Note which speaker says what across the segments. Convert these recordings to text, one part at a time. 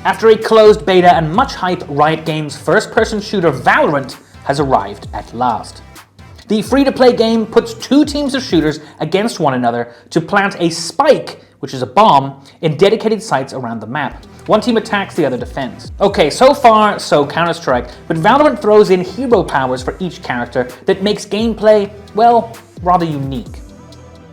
Speaker 1: After a closed beta and much hype, Riot Games' first-person shooter Valorant has arrived at last. The free-to-play game puts two teams of shooters against one another to plant a spike, which is a bomb, in dedicated sites around the map. One team attacks, the other defends. Okay, so far, so Counter-Strike, but Valorant throws in hero powers for each character that makes gameplay, well, rather unique.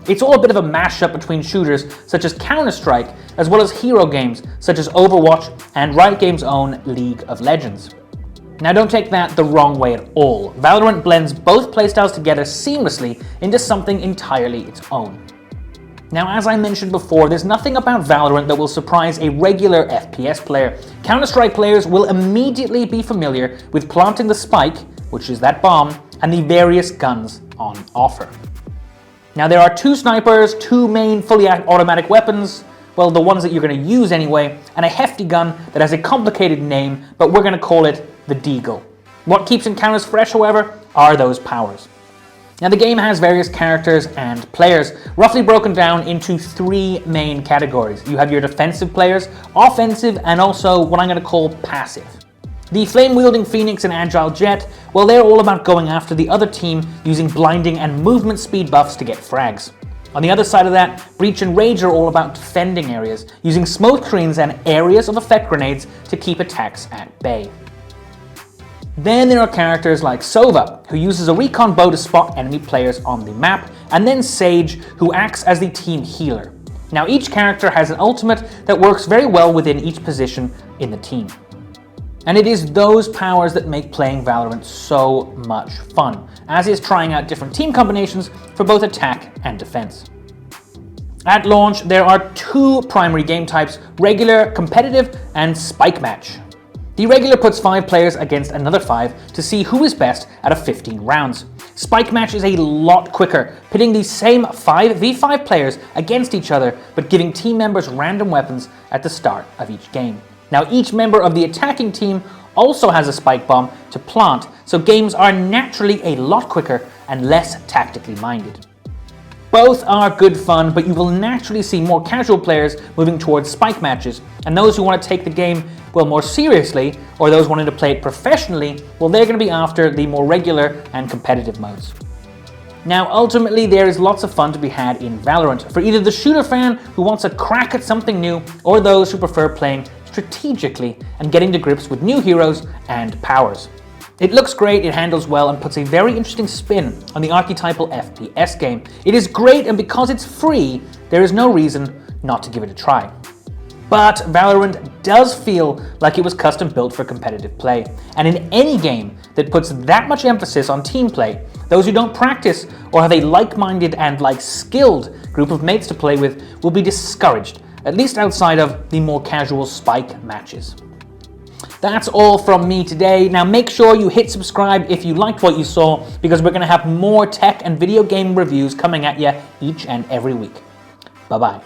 Speaker 1: It's all a bit of a mashup between shooters such as Counter-Strike, as well as hero games such as Overwatch and Riot Games' own League of Legends. Now don't take that the wrong way at all. Valorant blends both playstyles together seamlessly into something entirely its own. Now, as I mentioned before, there's nothing about Valorant that will surprise a regular FPS player. Counter-Strike players will immediately be familiar with planting the spike, which is that bomb, and the various guns on offer. Now, there are two snipers, two main fully automatic weapons, well, the ones that you're going to use anyway, and a hefty gun that has a complicated name, but we're going to call it the Deagle. What keeps encounters fresh, however, are those powers. Now, the game has various characters and players, roughly broken down into three main categories. You have your defensive players, offensive, and also what I'm going to call passive. The flame-wielding Phoenix and Agile Jet, well, they're all about going after the other team using blinding and movement speed buffs to get frags. On the other side of that, Breach and Rage are all about defending areas, using smoke screens and areas of effect grenades to keep attacks at bay. Then there are characters like Sova, who uses a recon bow to spot enemy players on the map, and then Sage, who acts as the team healer. Now, each character has an ultimate that works very well within each position in the team. And it is those powers that make playing Valorant so much fun, as is trying out different team combinations for both attack and defense. At launch, there are two primary game types: regular, competitive, and spike match. The regular puts 5 players against another 5 to see who is best out of 15 rounds. Spike match is a lot quicker, pitting these same 5v5 players against each other, but giving team members random weapons at the start of each game. Now, each member of the attacking team also has a spike bomb to plant, so games are naturally a lot quicker and less tactically minded. Both are good fun, but you will naturally see more casual players moving towards spike matches, and those who want to take the game, well, more seriously, or those wanting to play it professionally, well, they're going to be after the more regular and competitive modes. Now, ultimately, there is lots of fun to be had in Valorant, for either the shooter fan who wants a crack at something new, or those who prefer playing strategically and getting to grips with new heroes and powers. It looks great, it handles well, and puts a very interesting spin on the archetypal FPS game. It is great, and because it's free, there is no reason not to give it a try. But Valorant does feel like it was custom built for competitive play, and in any game that puts that much emphasis on team play, those who don't practice or have a like-minded and skilled group of mates to play with will be discouraged, at least outside of the more casual spike matches. That's all from me today. Now make sure you hit subscribe if you liked what you saw, because we're going to have more tech and video game reviews coming at you each and every week. Bye-bye.